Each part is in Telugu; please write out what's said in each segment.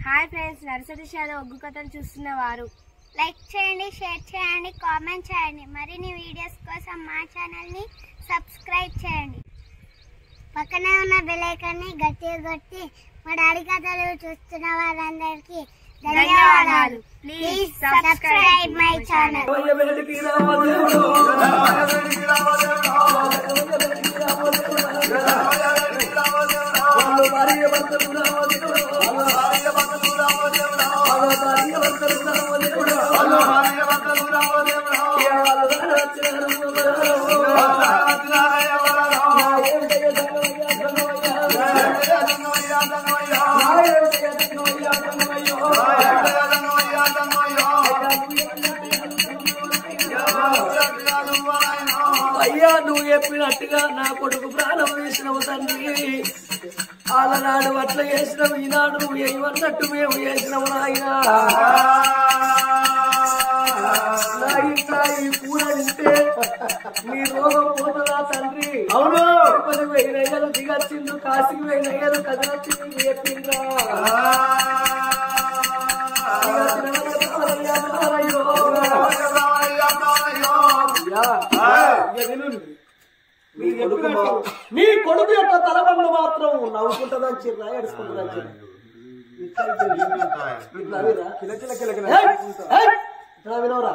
హాయ్ ఫ్రెండ్స్, నర్సరీ షాలో ఒగ్గు కథలు చూస్తున్నవారు లైక్ చేయండి, షేర్ చేయండి, కామెంట్ చేయండి. మరిన్ని వీడియోస్ కోసం మా ఛానల్ని సబ్స్క్రైబ్ చేయండి. పక్కనే ఉన్న బెల్ ఐకాన్ని గట్టిగా కొట్టి మా డాడీ కథలు చూస్తున్న వారందరికీ ధన్యవాదాలు. Please subscribe my channel. అయ్యా, నువ్వు చెప్పినట్టుగా నా కొడుకు ప్రాణం వేసినవు తండ్రి. ఆలనాడు అట్ల చేసినవు, ఈనాడు నువ్వు ఏమన్నట్టు మేము చేసినవు నాయన. నా ఇంట్లో ఈ కూర తింటే నీ రోగం పోతుందా తండ్రి? అవును, 10 నెయ్యలు దిగచ్చిండు, కాశీకి 10 నెయ్యలు కదలచ్చింది చెప్పిండ్రా. నీ కొడుకు యొక్క తలబండ్లు మాత్రం నవ్వుకుంటుందని చిన్న ఏడుచుకుంటుందని వినవరా.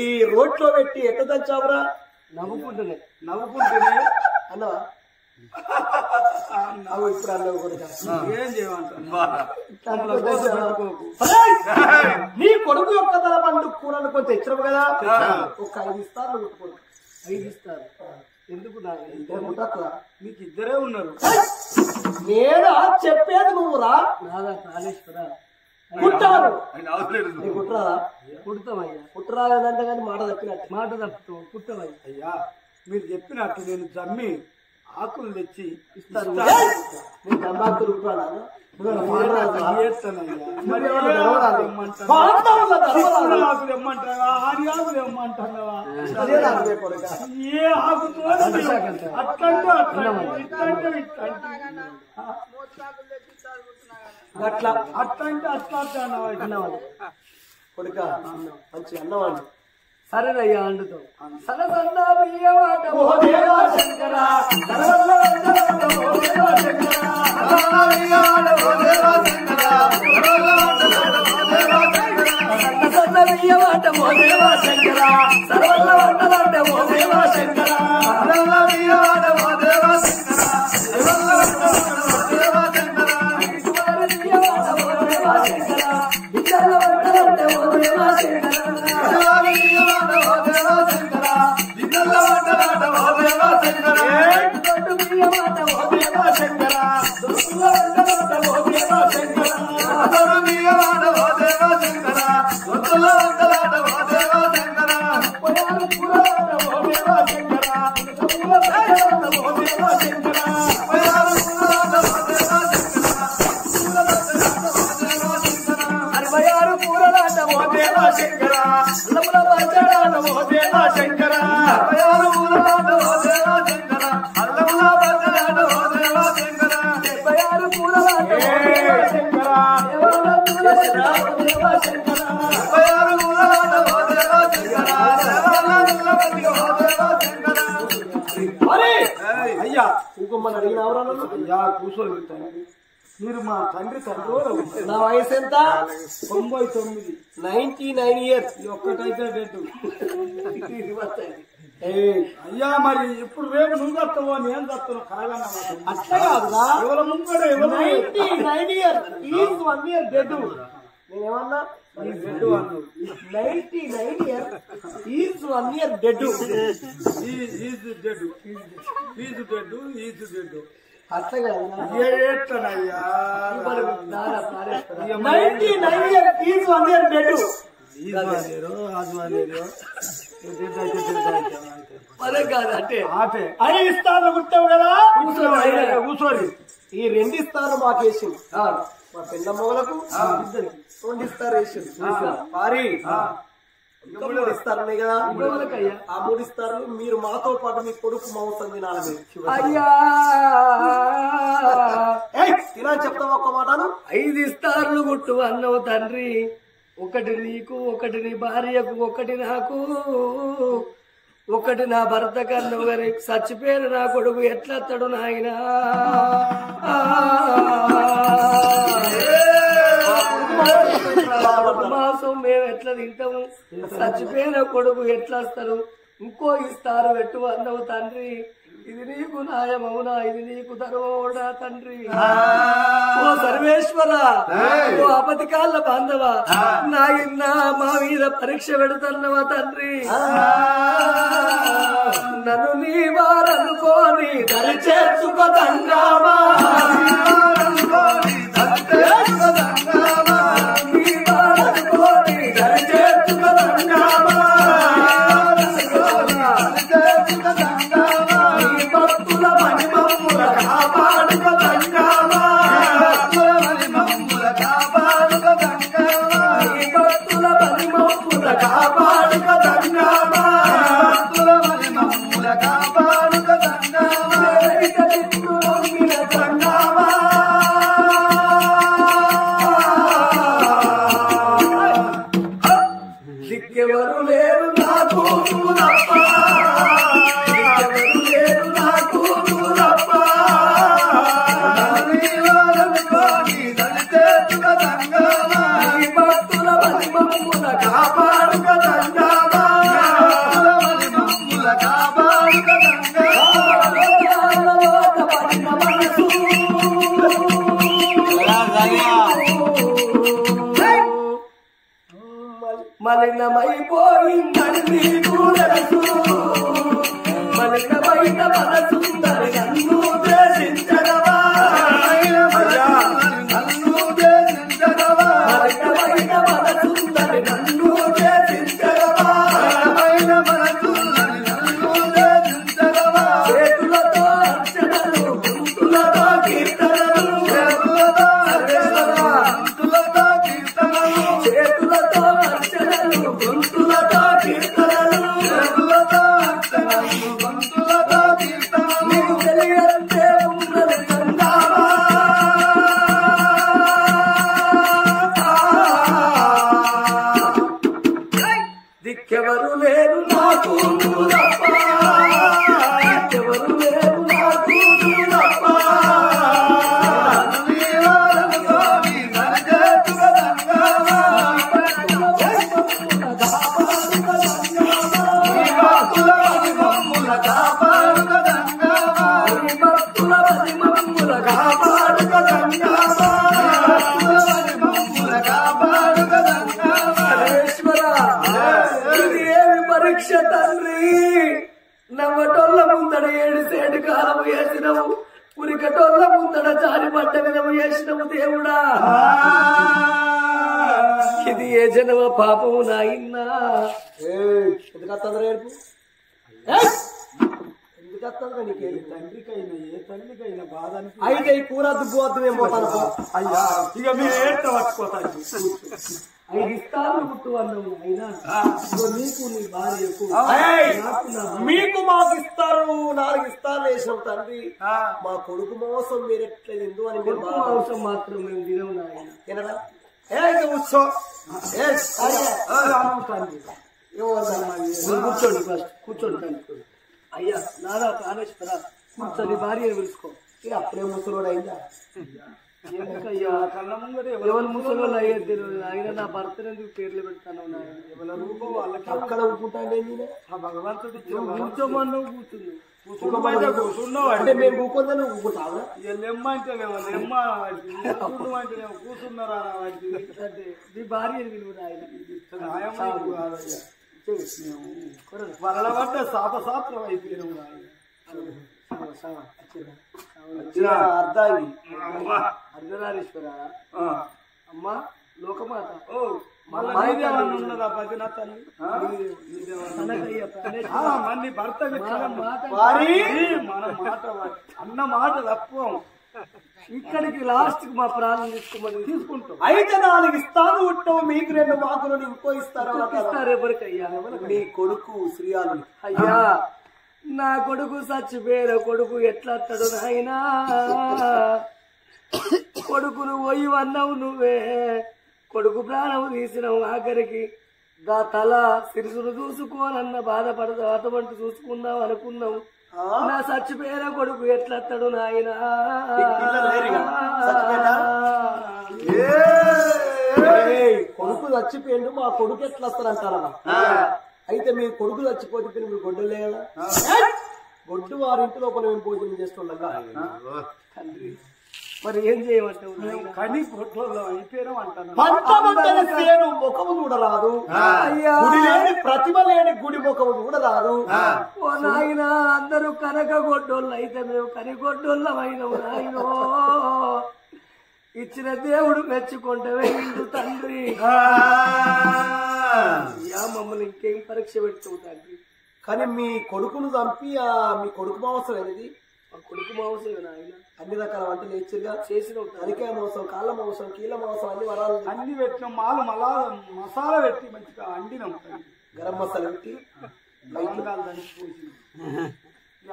ఈ రోడ్లో పెట్టి ఎట్ట దంచావురా? నవ్వుకుంటున్నా అన్నవా? ఇప్పుడు అన్నవు ఏం నీ కొడుకు యొక్క తల పండు కూరలు కొంచెం తెచ్చినావు కదా, ఒక 5 ఇస్తారు. 5 ఇస్తారు ఎందుకు? మీకు ఇద్దరే ఉన్నారు. నేను చెప్పేది నువ్వురా. నాదా కాళేశ్వరా కుట్టారు. కుట్రాదా? కుడతామయ్యా. కుట్టరాదంటే కానీ మాట తప్పినట్టు. మాట తప్పుతాం, కుట్టమయ్యా. అయ్యా, మీరు చెప్పినట్టు నేను జమ్మి ఆకులు తెచ్చి ఇస్తారు. జమ్మాకులు అట్లా అట్లంటే అట్లా అన్నవాడు కొడుక మంచి అన్నవాడు. సరేనయ్యా అండుతాం. సన్న సన్న బియ్యమాట ఓ దేవా శంకర, సన్న సన్న బియ్యమాట ఓ దేవా శంకర, సర్వల్ల వంటలాట ఓ దేవా శంకర, సర్వల్ల బియ్యమాట ఓ దేవా శంకర, సర్వల్ల వంటలాట ఓ దేవా శంకర, ఇసుమారి బియ్యమాట ఓ దేవా శంకర, ఇద్దర్ల వంటలాట ఓ దేవా శంకర, ఇసుమారి బియ్యమాట ఓ దేవా శంకర, ఇద్దర్ల వంటలాట ఓ దేవా శంకర, దొడ్డు బియ్యమాట ఓ దేవా శంకర, దొడ్డుల వంటలాట ఓ దేవా శంకర, దొడ్డు బియ్యమాట ఓ దేవా శంకర, దొడ్డుల వంటలాట ఓ దేవా శంకర, పొయాలు కూరలాట ఓ దేవా శంకర, పూల వంటలాట ఓ దేవా శంకర, పొయాలు కూరలాట ఓ దేవా శంకర, పూల వంటలాట ఓ దేవా శంకర, 66 కూరలాట ఓ దేవా శంకర, అల్లముల వంటలాట ఓ దేవా శంకర, 66 కూరలాట ఓ దేవా శంకర, అల్లముల వంటలాట ఓ దేవా శంకర, 76 కూరలాట ఓ దేవా శంకర, దేవాల తులసిరా ఓ దేవా శంకర, 76 కూరలాట ఓ దేవా శంకర, దేవాల తులసి ఓ దేవా శంకర. అరే అయ్యా, ఇంకొమ్మని అడిగినవరా? అయ్యా కూర్చోబెట్టాను. మీరు మా తండ్రి తండ్రి. నా వయసు ఎంత? 99. 99 years. ఒక్కటైతే డేటు. అయ్యా, మరి ఇప్పుడు రేపు నువ్వు వస్తావో నేను వస్తాను కాదన్నా. అట్లా కాదురా, ఎవరు ముంగడు 99 years. Is 1 year dead. నేనేమన్నా 99 years is 1 year dead. Is dead. అట్లా కాదు. 99 years ఈజ్ 1 year డెడ్. అదే కాదు అంటే అదే ఇస్తాను గుర్తావు కదా. కూర్చోండి. ఈ 2 ఇస్తాను మాకు వేసింది. మా పెద్దమ్మలకు 2 ఇస్తారు వేసింది. పారి ఇస్తారనే కదా ఆ 3 ఇస్తారు. మీరు మాతో పాటు మీ కొడుకు మాంసం తినాలి. అయ్యా ఎట్లా చెప్తావు ఒక్క మాటను 5 ఇస్తార్లు గుట్టు అన్నవు తండ్రి ఒకటి నీకు ఒకటి నీ భార్యకు ఒకటి నాకు ఒకటి నా భర్త కన్నవు గారి చచ్చిపోయిన నా కొడుకు ఎట్లత్తడు నాయనా మాసం మేము ఎట్లా తింటాము చచ్చిపోయిన కొడుకు ఎట్లా వస్తారు ఇంకో ఇస్తారు పెట్టు అన్నవు తండ్రి ఇది నీకు న్యాయమవునా ఇది నీకు ధర్మవునా తండ్రి ఓ సర్వేశ్వర ఓ అపతికాళ్ళ బాంధవ నాయన మా మీద పరీక్ష పెడుతున్నవా తండ్రి నన్ను నీ వారనుకోని దరి చేర్చుకో తండ్రామా మలినమైపోయిందని నీకు తెలుసు మలినమైన మనసుందని నన్ను ద్వేషించడవా మలినమైన మనసుందని నన్ను ద్వేషించడవా చేతులతో అర్చనలు గుంతులతో కీర్తనలు చేతులతో అర్చనలు గుంతులతో కీర్తనలు నీకు తెలియంతే ఉన్నది చందామా దిక్కెవరు లేరు నాకు నువ్వు తప్ప దిక్కెవరు లేరు నాకు నువ్వు తప్ప పరీక్ష తండ్రి నవ్వటోళ్ళ ముందడ 7 సేటు కాలం వేసినవు ఉరికటోళ్ళ ముందడ జారి పడ్డ వినము వేసినవు దేవుడా ఇది ఏ జనమ పాపము నాయన్నా ఎందుకత్తంగా నీకేది తండ్రికైనా ఏ తల్లికైనా బాధ అయితే ఈ కూర దుబ్బోద్దు ఏం పోతాను అయ్యా ఇక మీరు ఏంటో పట్టుకోతాను 5 ఇస్తార్లు గుట్టు అన్నవు అయినా నీకు నీ భార్యకు మీకు మాకు ఇస్తారు 4 ఇస్తాను వేసినాం తండ్రి మా కొడుకు మోసం మీరు ఎట్లా ఎందు అని మీరు మాంసం మాత్రం మేము తినవు నాయన తినరా కూర్చో కూర్చోండి ఫస్ట్ కూర్చోండి తండ్రి అయ్యా నాదా ప్రాణేశ్వర కూర్చొని భార్యను పిలుచుకో ఇక అప్పుడే ముసలోడు అయిందా ఎందుకయ్యా కళ్ళ ముందర ఎవరు ముసలోళ్ళు అయ్యేది తెలియదు ఆయన నా భర్తను ఎందుకు పేర్లు పెడతాను ఎవరి రూపం వాళ్ళకి అక్కడ ఊపుకుంటాండి భగవంతుడు కూర్చోమని కూర్చున్నావు అంటే మేము ఊపుకుందా నువ్వు ఊపుతావా లెమ్మంటేనేమో లెమ్మ అంటేనేమో కూర్చున్నారా అంటే నీ భార్యను విలువ ఆయన వరలబడ్డ శాపశాస్త్రం అయిపోయినావు అర్ధనారీశ్వర అమ్మా లోకమాత మన్ని భర్త అన్న మాట తప్పం ఇక్కడికి లాస్ట్ కి మా ప్రాణం తీసుకోమని తీసుకుంటాం అయితే 4 ఇస్తాను ఉంటావు మీకు 2 మాకులు ఇంకో ఇస్తారు ఎవరికయ్యా నీ కొడుకు శ్రీయాలు అయ్యా నా కొడుకు చచ్చిపోయిన కొడుకు ఎట్లా అత్తడు నాయనా కొడుకును పోయి అన్నావు నువ్వే, కొడుకు ప్రాణం తీసినావు. ఆఖరికి దా తల సిరుసును చూసుకోనన్న బాధపడతావు, అటువంటి చూసుకుందాం అనుకున్నావు. నా చచ్చిపోయిన కొడుకు ఎట్లత్తడు నాయనా? కొడుకు చచ్చిపోయిండు, మా కొడుకు ఎట్లా వస్తారంటారా? అయితే మీ కొడుకు చచ్చిపోతే మీరు గొడ్డలే కదా, గొడ్డు వారింటి లోపల మేము భోజనం చేస్తుండగా తండ్రి మరి ఏం చేయమంటావు? కానీ గొడ్డలో అయిపోయాం అంటాను. ముఖము చూడరాదు, గుడి లేని ప్రతిమ లేని గుడి ముఖము చూడరాదు. ఓ నాయన, అందరూ కనక గొడ్డోళ్ళు అయితే మేము కని గొడ్డోళ్ళమైనవు నాయనో. ఇచ్చిన దేవుడు మెచ్చుకుంటే వెళ్ళు తండ్రి. మమ్మల్ని ఇంకేం పరీక్ష పెడతావు తండ్రి? కానీ మీ కొడుకును చంపి మీ కొడుకు మాంసం అనేది, మా కొడుకు మాంసం నాయన అన్ని రకాల వంటలు ఇచ్చిగా చేసిన అరికాయ మాంసం, కాళ్ళ మాంసం, కీళ్ళ మాంసం, అన్ని వరాలు అన్ని పెట్టినాం. మళ్ళా మసాలా పెట్టి మంచిగా అండినాం, గరం మసాలా పెట్టి లవంగాలు దంచి పోసినాం.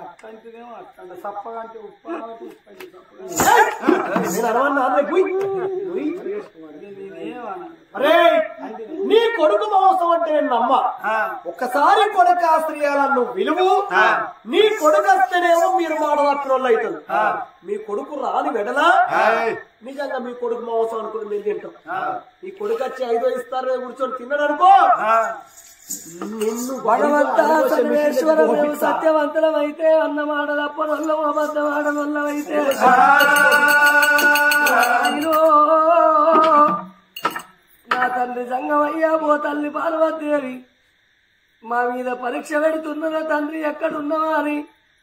అట్లాంటిదేమో అట్లా సప్పగా అంటే ఉప్పు నీ కొడుకు మాంసం అంటే నేను నమ్మ. ఒక్కసారి కొడుకు ఆశ్రయాలను విలువు, నీ కొడుకు వస్తేనేమో మీరు మాడదక్కురోళ్ళు అవుతుంది. మీ కొడుకు రాని వెడలా నిజంగా మీ కొడుకు మాంసం అనుకుని మేము తింటాం. మీ కొడుకు వచ్చి 5 ఇస్తారు కూర్చొని తిన్నాడు అనుకో, భగవంతా సర్వేశ్వర మేము సత్యవంతులం అయితే అన్నమాట తప్పనొల్లం, అబద్ధమాడనొల్లం అయితే నా తండ్రి సంగమయ్యా, ఓ తల్లి పార్వతీదేవి మా మీద పరీక్ష పెడుతున్నదా తండ్రి ఎక్కడున్నావా అని.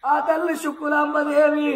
ఆ తల్లి శుక్కులాంబదేవి